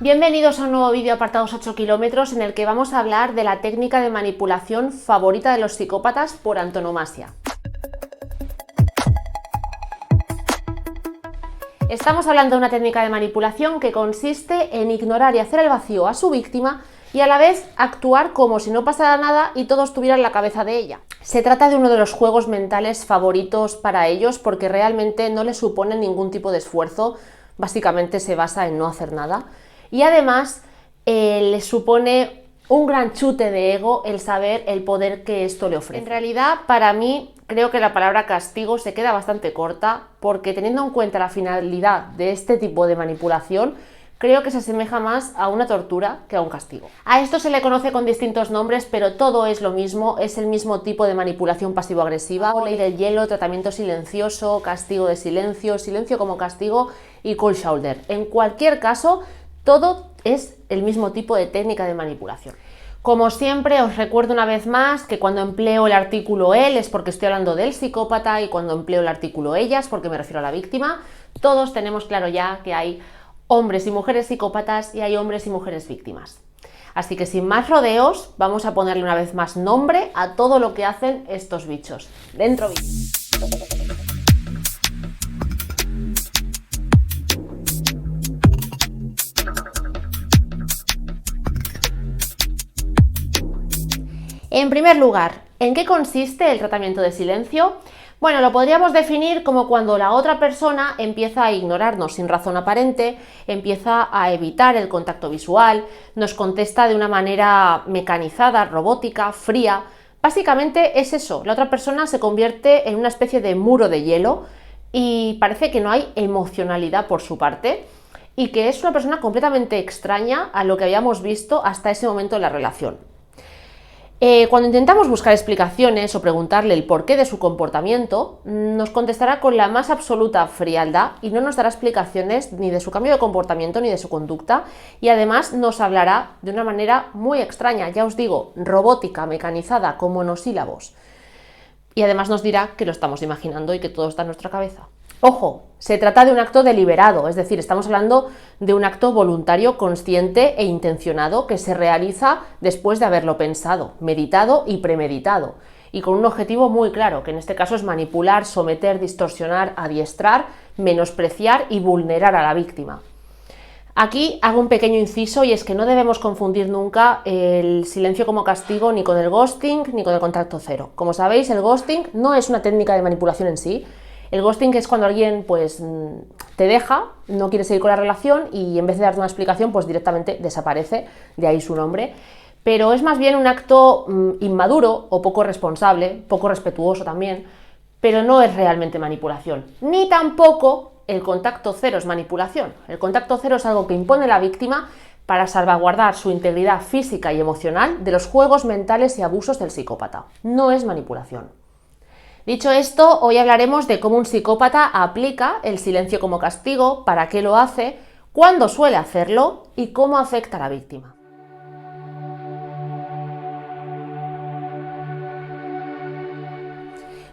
Bienvenidos a un nuevo vídeo apartados 8 kilómetros en el que vamos a hablar de la técnica de manipulación favorita de los psicópatas por antonomasia. Estamos hablando de una técnica de manipulación que consiste en ignorar y hacer el vacío a su víctima y a la vez actuar como si no pasara nada y todos tuvieran la cabeza de ella. Se trata de uno de los juegos mentales favoritos para ellos porque realmente no les supone ningún tipo de esfuerzo, básicamente se basa en no hacer nada. Y además les supone un gran chute de ego el saber el poder que esto le ofrece. En realidad, para mí, creo que la palabra castigo se queda bastante corta porque teniendo en cuenta la finalidad de este tipo de manipulación, creo que se asemeja más a una tortura que a un castigo. A esto se le conoce con distintos nombres, pero todo es lo mismo, es el mismo tipo de manipulación pasivo-agresiva, ley del hielo, tratamiento silencioso, castigo de silencio, silencio como castigo y cold shoulder. En cualquier caso, todo es el mismo tipo de técnica de manipulación. Como siempre, os recuerdo una vez más que cuando empleo el artículo él es porque estoy hablando del psicópata y cuando empleo el artículo ella es porque me refiero a la víctima. Todos tenemos claro ya que hay hombres y mujeres psicópatas y hay hombres y mujeres víctimas. Así que sin más rodeos, vamos a ponerle una vez más nombre a todo lo que hacen estos bichos. Dentro vídeo. En primer lugar, ¿en qué consiste el tratamiento de silencio? Bueno, lo podríamos definir como cuando la otra persona empieza a ignorarnos sin razón aparente, empieza a evitar el contacto visual, nos contesta de una manera mecanizada, robótica, fría. Básicamente es eso, la otra persona se convierte en una especie de muro de hielo y parece que no hay emocionalidad por su parte y que es una persona completamente extraña a lo que habíamos visto hasta ese momento en la relación. Cuando intentamos buscar explicaciones o preguntarle el porqué de su comportamiento, nos contestará con la más absoluta frialdad y no nos dará explicaciones ni de su cambio de comportamiento ni de su conducta y además nos hablará de una manera muy extraña, ya os digo, robótica, mecanizada, con monosílabos. Y además nos dirá que lo estamos imaginando y que todo está en nuestra cabeza. Ojo, se trata de un acto deliberado, es decir, estamos hablando de un acto voluntario, consciente e intencionado que se realiza después de haberlo pensado, meditado y premeditado, y con un objetivo muy claro, que en este caso es manipular, someter, distorsionar, adiestrar, menospreciar y vulnerar a la víctima. Aquí hago un pequeño inciso y es que no debemos confundir nunca el silencio como castigo ni con el ghosting ni con el contacto cero. Como sabéis, el ghosting no es una técnica de manipulación en sí. El ghosting es cuando alguien pues te deja, no quiere seguir con la relación y en vez de darte una explicación pues directamente desaparece, de ahí su nombre. Pero es más bien un acto inmaduro o poco responsable, poco respetuoso también, pero no es realmente manipulación. Ni tampoco el contacto cero es manipulación. El contacto cero es algo que impone la víctima para salvaguardar su integridad física y emocional de los juegos mentales y abusos del psicópata. No es manipulación. Dicho esto, hoy hablaremos de cómo un psicópata aplica el silencio como castigo, para qué lo hace, cuándo suele hacerlo y cómo afecta a la víctima.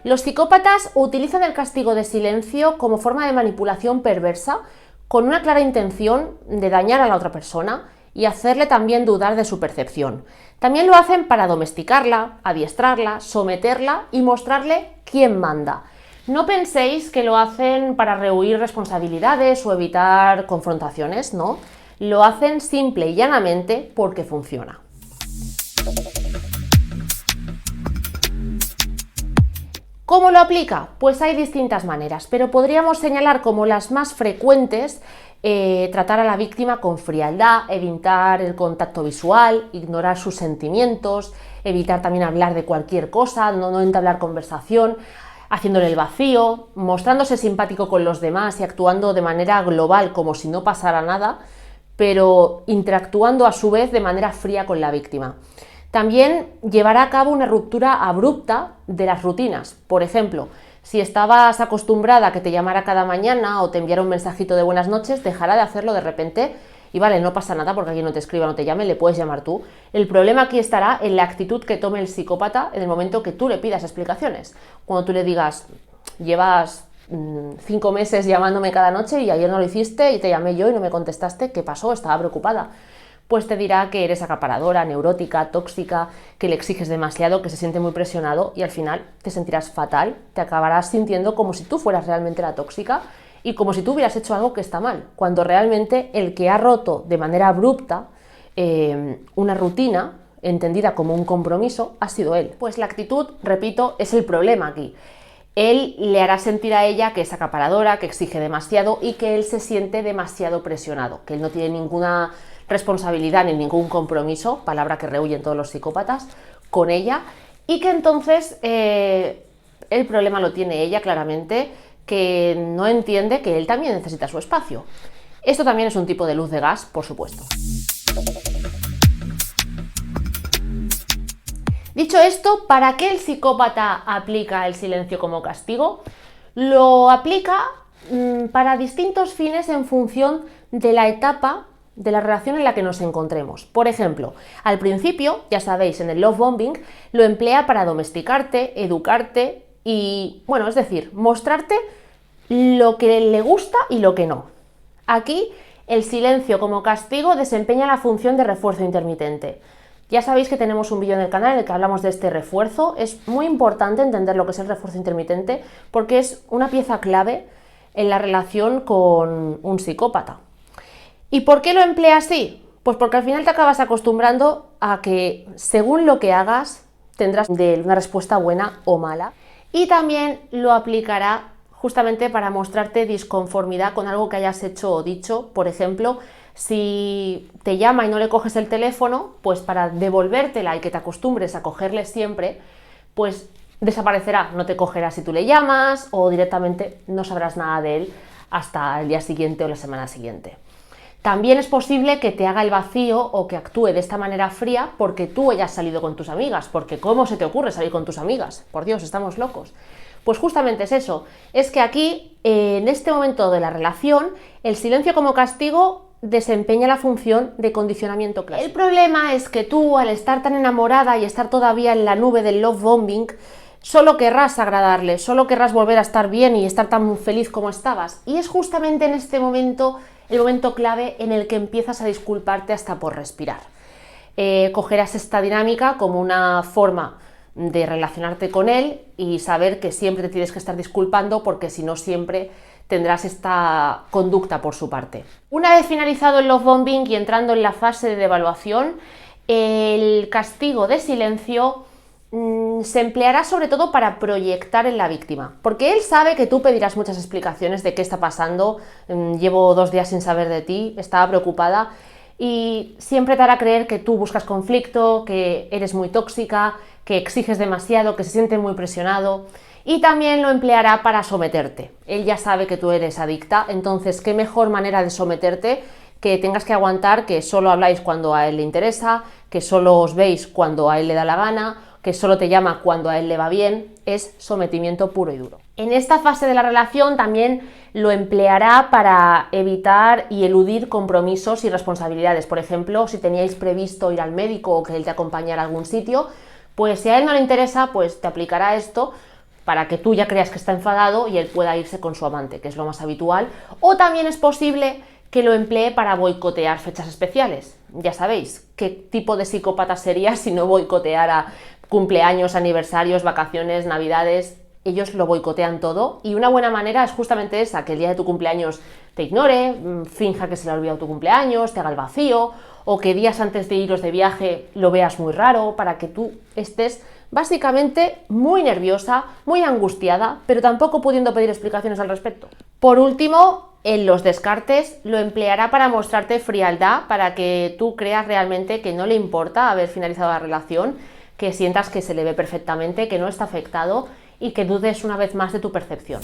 Los psicópatas utilizan el castigo de silencio como forma de manipulación perversa con una clara intención de dañar a la otra persona y hacerle también dudar de su percepción. También lo hacen para domesticarla, adiestrarla, someterla y mostrarle quién manda. No penséis que lo hacen para rehuir responsabilidades o evitar confrontaciones, no. Lo hacen simple y llanamente porque funciona. ¿Cómo lo aplica? Pues hay distintas maneras, pero podríamos señalar como las más frecuentes tratar a la víctima con frialdad, evitar el contacto visual, ignorar sus sentimientos, evitar también hablar de cualquier cosa, no entablar conversación, haciéndole el vacío, mostrándose simpático con los demás y actuando de manera global como si no pasara nada, pero interactuando a su vez de manera fría con la víctima. También llevará a cabo una ruptura abrupta de las rutinas. Por ejemplo, si estabas acostumbrada a que te llamara cada mañana o te enviara un mensajito de buenas noches, dejará de hacerlo de repente y vale, no pasa nada porque alguien no te escriba, no te llame, le puedes llamar tú. El problema aquí estará en la actitud que tome el psicópata en el momento que tú le pidas explicaciones. Cuando tú le digas, llevas 5 meses llamándome cada noche y ayer no lo hiciste y te llamé yo y no me contestaste, ¿qué pasó? Estaba preocupada. Pues te dirá que eres acaparadora, neurótica, tóxica, que le exiges demasiado, que se siente muy presionado y al final te sentirás fatal, te acabarás sintiendo como si tú fueras realmente la tóxica y como si tú hubieras hecho algo que está mal, cuando realmente el que ha roto de manera abrupta una rutina entendida como un compromiso ha sido él. Pues la actitud, repito, es el problema aquí. Él le hará sentir a ella que es acaparadora, que exige demasiado y que él se siente demasiado presionado, que él no tiene ninguna responsabilidad ni ningún compromiso, palabra que rehuyen todos los psicópatas, con ella, y que entonces el problema lo tiene ella claramente, que no entiende que él también necesita su espacio. Esto también es un tipo de luz de gas, por supuesto. Dicho esto, ¿para qué el psicópata aplica el silencio como castigo? Lo aplica para distintos fines en función de la etapa de la relación en la que nos encontremos. Por ejemplo, al principio, ya sabéis, en el love bombing, lo emplea para domesticarte, educarte y, bueno, es decir, mostrarte lo que le gusta y lo que no. Aquí, el silencio como castigo desempeña la función de refuerzo intermitente. Ya sabéis que tenemos un vídeo en el canal en el que hablamos de este refuerzo. Es muy importante entender lo que es el refuerzo intermitente porque es una pieza clave en la relación con un psicópata. ¿Y por qué lo emplea así? Pues porque al final te acabas acostumbrando a que según lo que hagas tendrás una respuesta buena o mala. Y también lo aplicará justamente para mostrarte disconformidad con algo que hayas hecho o dicho. Por ejemplo, si te llama y no le coges el teléfono, pues para devolvértela y que te acostumbres a cogerle siempre, pues desaparecerá, no te cogerá si tú le llamas o directamente no sabrás nada de él hasta el día siguiente o la semana siguiente. También es posible que te haga el vacío o que actúe de esta manera fría porque tú hayas salido con tus amigas, porque ¿cómo se te ocurre salir con tus amigas? Por Dios, estamos locos. Pues justamente es eso, es que aquí, en este momento de la relación, el silencio como castigo desempeña la función de condicionamiento clásico. El problema es que tú, al estar tan enamorada y estar todavía en la nube del love bombing, solo querrás agradarle, solo querrás volver a estar bien y estar tan feliz como estabas. Y es justamente en este momento el momento clave en el que empiezas a disculparte hasta por respirar. Cogerás esta dinámica como una forma de relacionarte con él y saber que siempre te tienes que estar disculpando porque si no siempre tendrás esta conducta por su parte. Una vez finalizado el love bombing y entrando en la fase de devaluación, el castigo de silencio se empleará sobre todo para proyectar en la víctima, porque él sabe que tú pedirás muchas explicaciones de qué está pasando, llevo 2 días sin saber de ti, estaba preocupada y siempre te hará creer que tú buscas conflicto, que eres muy tóxica, que exiges demasiado, que se siente muy presionado y también lo empleará para someterte. Él ya sabe que tú eres adicta, entonces qué mejor manera de someterte que tengas que aguantar que solo habláis cuando a él le interesa, que solo os veis cuando a él le da la gana, que solo te llama cuando a él le va bien, es sometimiento puro y duro. En esta fase de la relación también lo empleará para evitar y eludir compromisos y responsabilidades. Por ejemplo, si teníais previsto ir al médico o que él te acompañara a algún sitio, pues si a él no le interesa, pues te aplicará esto para que tú ya creas que está enfadado y él pueda irse con su amante, que es lo más habitual. O también es posible que lo emplee para boicotear fechas especiales. Ya sabéis qué tipo de psicópata sería si no boicoteara cumpleaños, aniversarios, vacaciones, navidades. Ellos lo boicotean todo y una buena manera es justamente esa, que el día de tu cumpleaños te ignore, finja que se le ha olvidado tu cumpleaños, te haga el vacío o que días antes de iros de viaje lo veas muy raro para que tú estés básicamente muy nerviosa, muy angustiada, pero tampoco pudiendo pedir explicaciones al respecto. Por último, en los descartes lo empleará para mostrarte frialdad, para que tú creas realmente que no le importa haber finalizado la relación, que sientas que se le ve perfectamente, que no está afectado y que dudes una vez más de tu percepción.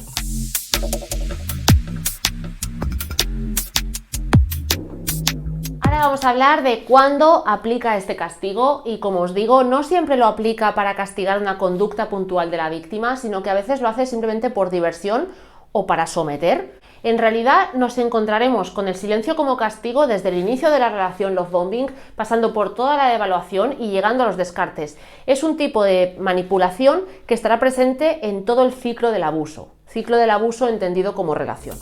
Ahora vamos a hablar de cuándo aplica este castigo y, como os digo, no siempre lo aplica para castigar una conducta puntual de la víctima, sino que a veces lo hace simplemente por diversión o para someter. En realidad nos encontraremos con el silencio como castigo desde el inicio de la relación love bombing, pasando por toda la evaluación y llegando a los descartes. Es un tipo de manipulación que estará presente en todo el ciclo del abuso entendido como relación.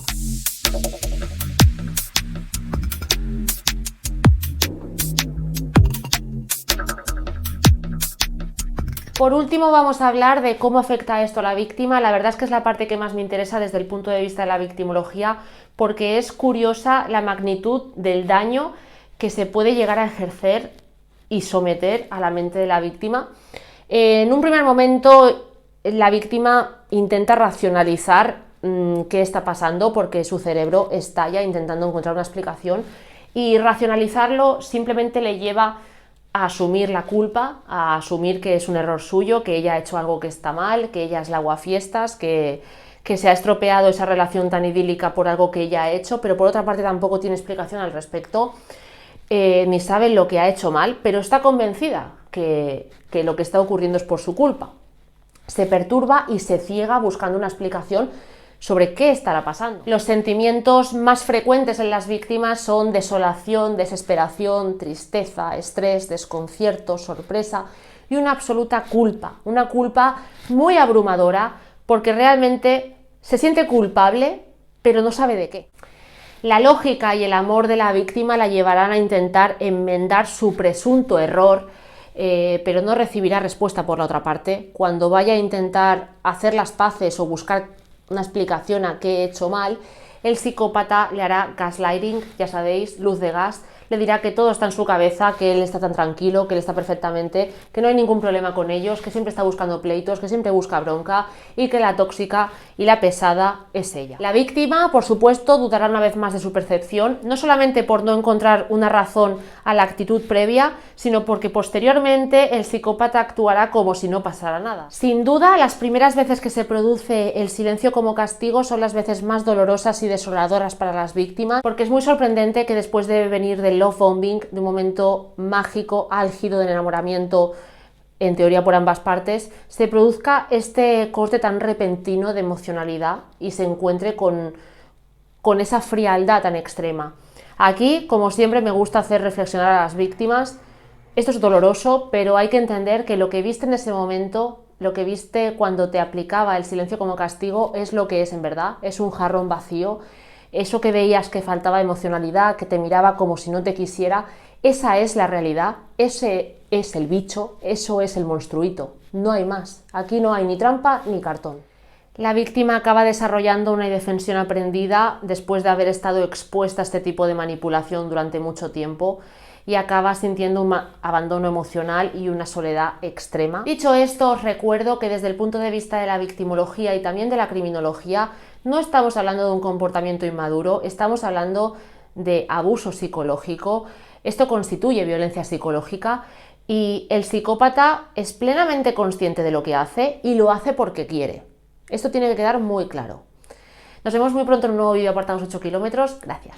Por último, vamos a hablar de cómo afecta esto a la víctima. La verdad es que es la parte que más me interesa desde el punto de vista de la victimología, porque es curiosa la magnitud del daño que se puede llegar a ejercer y someter a la mente de la víctima. En un primer momento, la víctima intenta racionalizar qué está pasando, porque su cerebro estalla intentando encontrar una explicación, y racionalizarlo simplemente le lleva a asumir la culpa, a asumir que es un error suyo, que ella ha hecho algo que está mal, que ella es la aguafiestas, que se ha estropeado esa relación tan idílica por algo que ella ha hecho, pero por otra parte tampoco tiene explicación al respecto, ni sabe lo que ha hecho mal, pero está convencida que lo que está ocurriendo es por su culpa. Se perturba y se ciega buscando una explicación sobre qué estará pasando. Los sentimientos más frecuentes en las víctimas son desolación, desesperación, tristeza, estrés, desconcierto, sorpresa y una absoluta culpa. Una culpa muy abrumadora porque realmente se siente culpable, pero no sabe de qué. La lógica y el amor de la víctima la llevarán a intentar enmendar su presunto error, pero no recibirá respuesta por la otra parte. Cuando vaya a intentar hacer las paces o buscar una explicación a qué he hecho mal, el psicópata le hará gaslighting, ya sabéis, luz de gas, le dirá que todo está en su cabeza, que él está tan tranquilo, que él está perfectamente, que no hay ningún problema con ellos, que siempre está buscando pleitos, que siempre busca bronca y que la tóxica y la pesada es ella. La víctima, por supuesto, dudará una vez más de su percepción, no solamente por no encontrar una razón a la actitud previa, sino porque posteriormente el psicópata actuará como si no pasara nada. Sin duda, las primeras veces que se produce el silencio como castigo son las veces más dolorosas y desoladoras para las víctimas, porque es muy sorprendente que después de venir del love bombing, de un momento mágico, álgido del enamoramiento, en teoría por ambas partes, se produzca este corte tan repentino de emocionalidad y se encuentre con esa frialdad tan extrema. Aquí, como siempre, me gusta hacer reflexionar a las víctimas. Esto es doloroso, pero hay que entender que lo que viste en ese momento, lo que viste cuando te aplicaba el silencio como castigo, es lo que es en verdad, es un jarrón vacío. Eso que veías que faltaba emocionalidad, que te miraba como si no te quisiera, esa es la realidad, ese es el bicho, eso es el monstruito, no hay más. Aquí no hay ni trampa ni cartón. La víctima acaba desarrollando una indefensión aprendida después de haber estado expuesta a este tipo de manipulación durante mucho tiempo y acaba sintiendo un abandono emocional y una soledad extrema. Dicho esto, os recuerdo que desde el punto de vista de la victimología y también de la criminología, no estamos hablando de un comportamiento inmaduro, estamos hablando de abuso psicológico. Esto constituye violencia psicológica y el psicópata es plenamente consciente de lo que hace y lo hace porque quiere. Esto tiene que quedar muy claro. Nos vemos muy pronto en un nuevo vídeo apartados 8 kilómetros. Gracias.